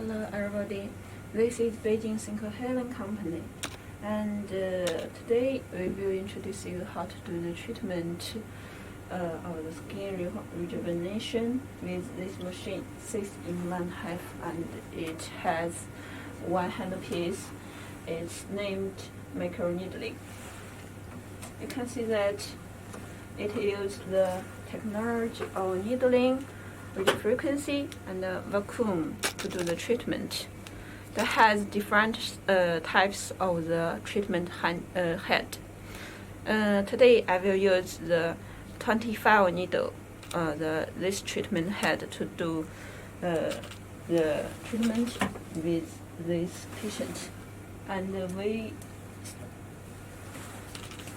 Hello everybody, this is Beijing Helen Company, and today we will introduce you how to do the treatment of the skin rejuvenation with this machine, 6-in-1/2, and it has one handpiece. It's named Microneedling. You can see that it uses the technology of needling, radio frequency, and vacuum to do the treatment. That has different types of the treatment head. Today I will use the 25 needle, this treatment head to do the treatment with this patient. And we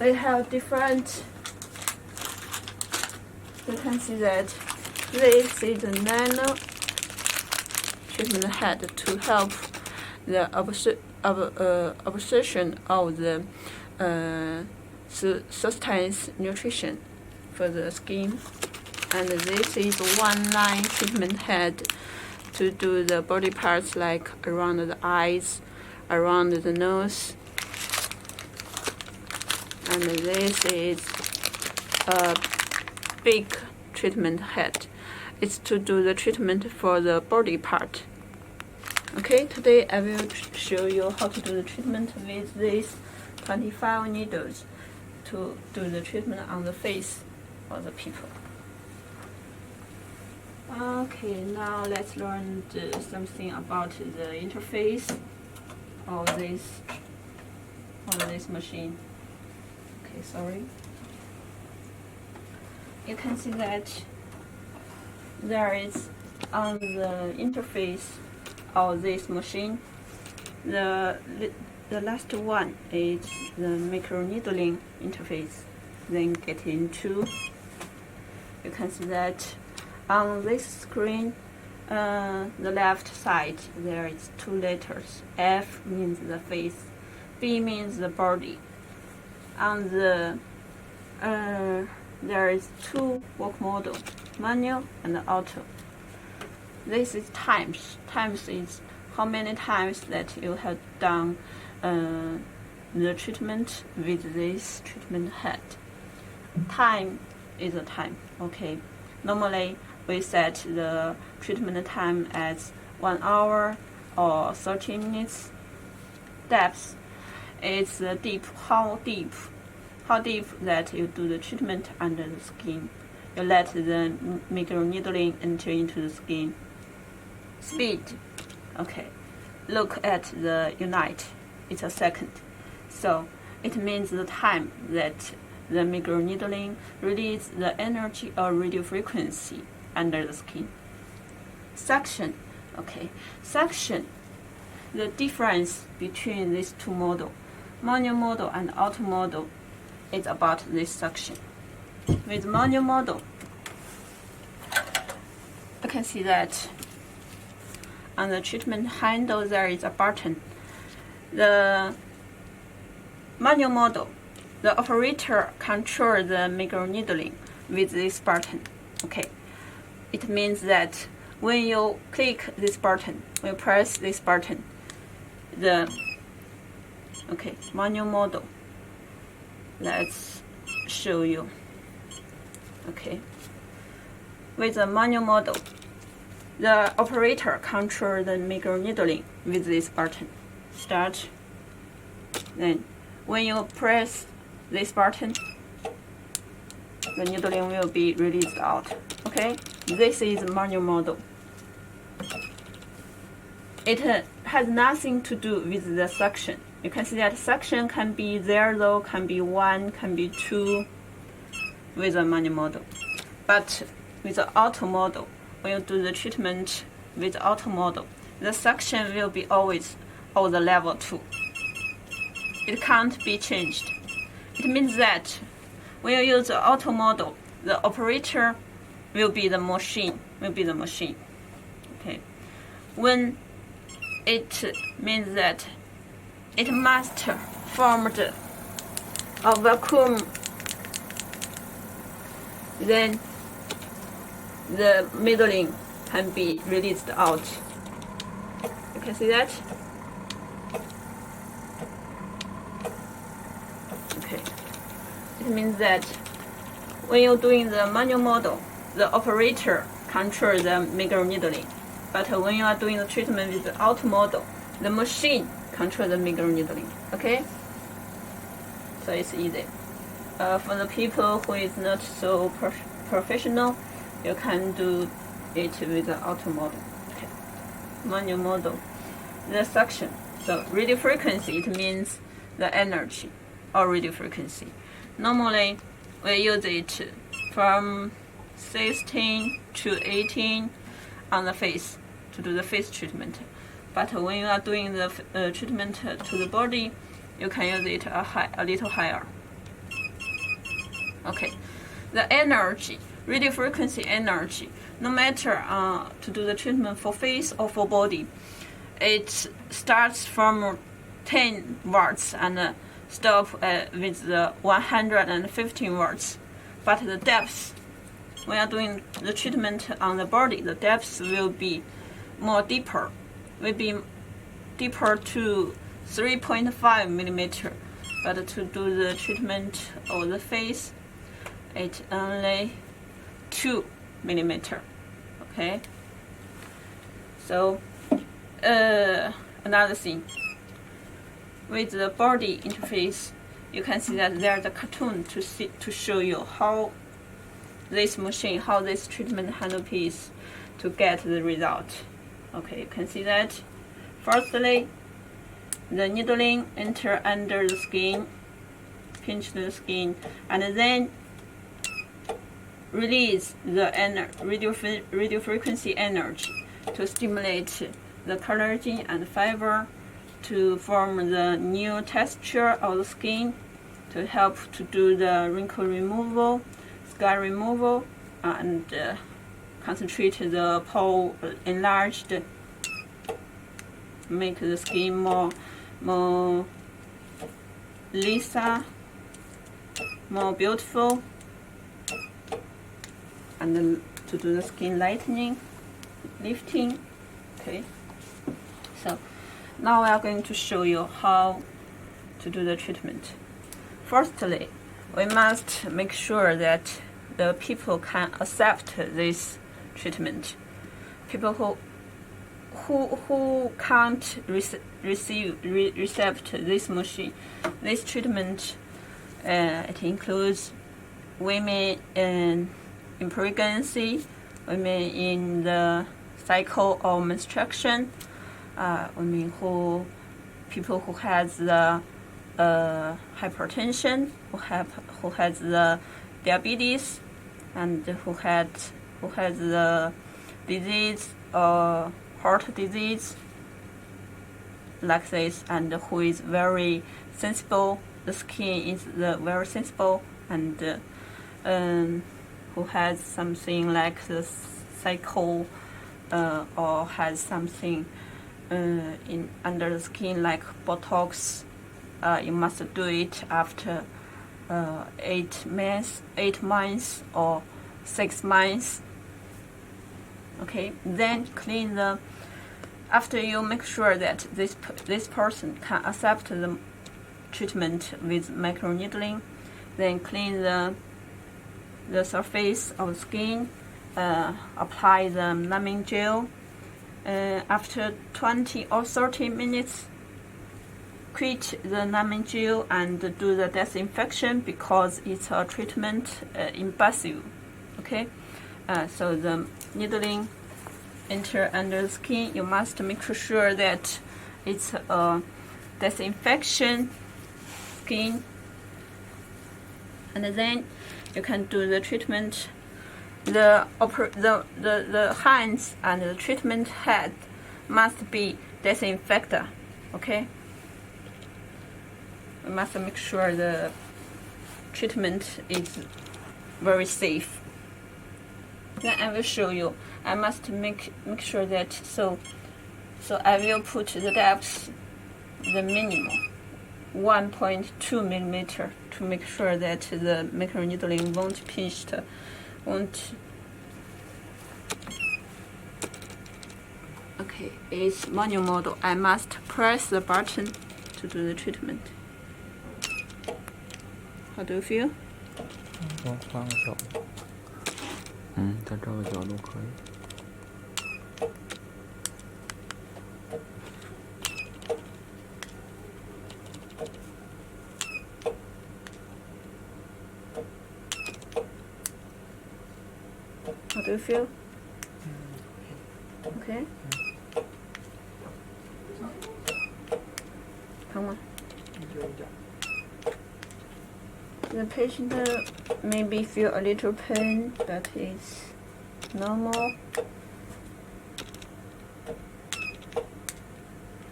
have different. You can see that this is a nano treatment head to help the absorption of the sustenance nutrition for the skin. And this is one line treatment head to do the body parts like around the eyes, around the nose. And this is a big treatment head. It's to do the treatment for the body part. Okay, today I will show you how to do the treatment with these 25 needles to do the treatment on the face of the people. Okay, now let's learn something about the interface of this machine. Okay, sorry. You can see that there is on the interface of this machine, the last one is the microneedling interface. Then get into, you can see that on this screen, the left side, there is 2 letters. F means the face, B means the body. On the there is 2 work model, manual and auto. This is times. Times is how many times that you have done the treatment with this treatment head. Time is a time. Okay. Normally we set the treatment time as 1 hour or 30 minutes. Depth is the deep. How deep that you do the treatment under the skin. You let the microneedling enter into the skin. Speed, okay. Look at the unit. It's a second. So it means the time that the microneedling releases the energy or radio frequency under the skin. Suction, okay. Suction, the difference between these 2 models, manual model and auto model, is about this suction. With manual model, you can see that on the treatment handle there is a button. The manual model, the operator controls the microneedling with this button. Okay, it means that when you click this button, when you press this button, manual model. Let's show you. Okay, with the manual model, the operator controls the microneedling with this button. Start. Then, when you press this button, the needling will be released out. Okay, this is manual model. It has nothing to do with the suction. You can see that suction can be 0, can be 1, can be 2 with a manual model. But with the auto model, when you do the treatment with the auto model, the suction will be always of the level 2. It can't be changed. It means that when you use the auto model, the operator will be the machine. Okay. When it means that it must form a vacuum, then the needling can be released out. You can see that. Okay, it means that when you're doing the manual model, the operator controls the microneedling, but when you are doing the treatment with the auto model, the machine controls the microneedling. Okay, so it's easy. For the people who is not so professional, you can do it with the auto model. Okay, manual model. The suction. So radio frequency, it means the energy or radio frequency. Normally, we use it from 16 to 18 on the face to do the face treatment. But when you are doing the treatment to the body, you can use it a little higher. Okay, the energy, radio frequency energy, no matter to do the treatment for face or for body, it starts from 10 watts and stop with the 115 watts. But the depth, when you are doing the treatment on the body, the depth will be more deeper, will be deeper to 3.5 millimeter. But to do the treatment of the face, it's only 2 millimeter. Okay. So another thing, with the body interface, you can see that there's a cartoon to show you how this machine, how this treatment handpiece to get the result. Okay, you can see that. Firstly, the needling enter under the skin, pinch the skin, and then release the radio frequency energy to stimulate the collagen and fiber to form the new texture of the skin, to help to do the wrinkle removal, scar removal, and concentrate the pore enlarged, make the skin more lisa, more beautiful, and to do the skin lightening, lifting. Okay, so now we are going to show you how to do the treatment. Firstly, we must make sure that the people can accept this treatment. People who can't accept this machine, this treatment, it includes women in pregnancy, women in the cycle of menstruation, people who has the hypertension, who has the diabetes, and who has the disease or heart disease like this, and who is very sensible. The skin is very sensible, and who has something like the cycle or has something in under the skin like Botox. You must do it after 8 months or 6 months. Okay, then clean the. After you make sure that this person can accept the treatment with microneedling, then clean the surface of the skin. Apply the numbing gel. After 20 or 30 minutes, quit the numbing gel and do the disinfection because it's a treatment invasive. Okay, so the needling enter under the skin. You must make sure that it's a disinfection skin, and then you can do the treatment. The hands and the treatment head must be disinfected. Okay, we must make sure the treatment is very safe. Then I will show you. I must make sure that so I will put the depth the minimum 1.2 millimeter to make sure that the microneedling won't pinch, Okay, it's manual model. I must press the button to do the treatment. How do you feel? 我换个角度。在这个角度可以。How do you feel? Okay. 疼吗？有一点。The patient maybe feel a little pain, but it's normal.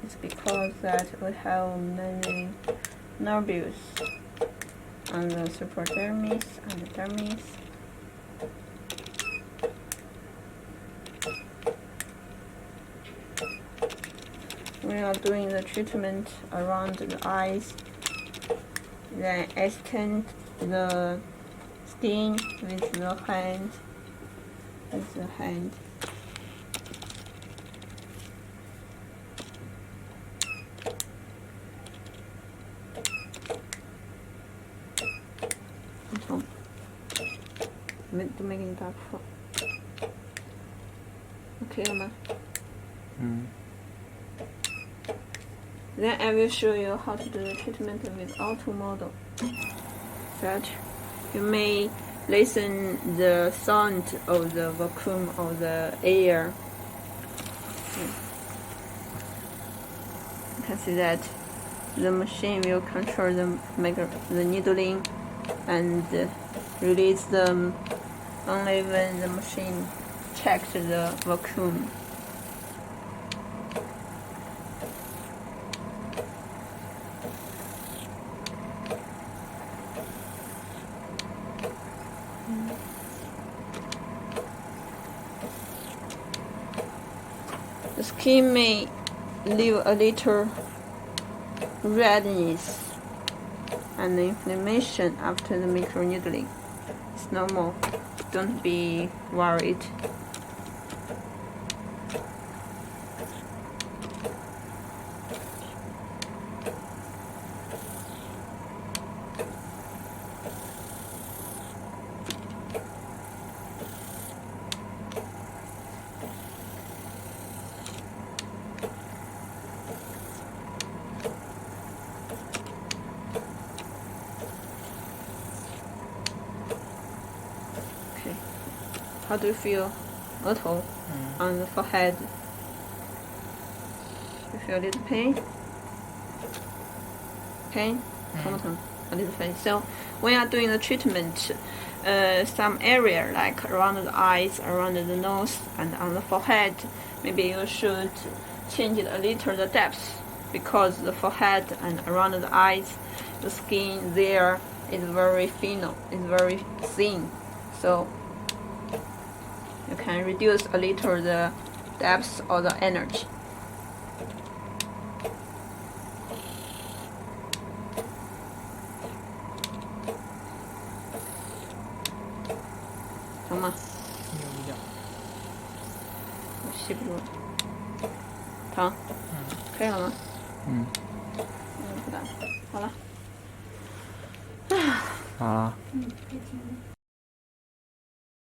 It's because that we have many nerves on the subdermis and the dermis. We are doing the treatment around the eyes, then extend the skin with the hand.都没给你打破 ，OK 了吗？Then I will show you how to do the treatment with auto model. That you may listen the sound of the vacuum of the air. You can see that the machine will control the needling and release them only when the machine checks the vacuum. The skin may leave a little redness and inflammation after the microneedling. It's normal. Don't be worried. How do you feel? 额头 on the forehead. You feel a little pain? Pain? 疼不疼? A little pain. So when you are doing the treatment, some area like around the eyes, around the nose, and on the forehead, maybe you should change it a little the depth, because the forehead and around the eyes, the skin there is very thin, is very thin. So you can reduce a little the depth or the energy.疼吗？有一点。我吸不住了。疼？可以了吗？不打。好了。好了。可以停了。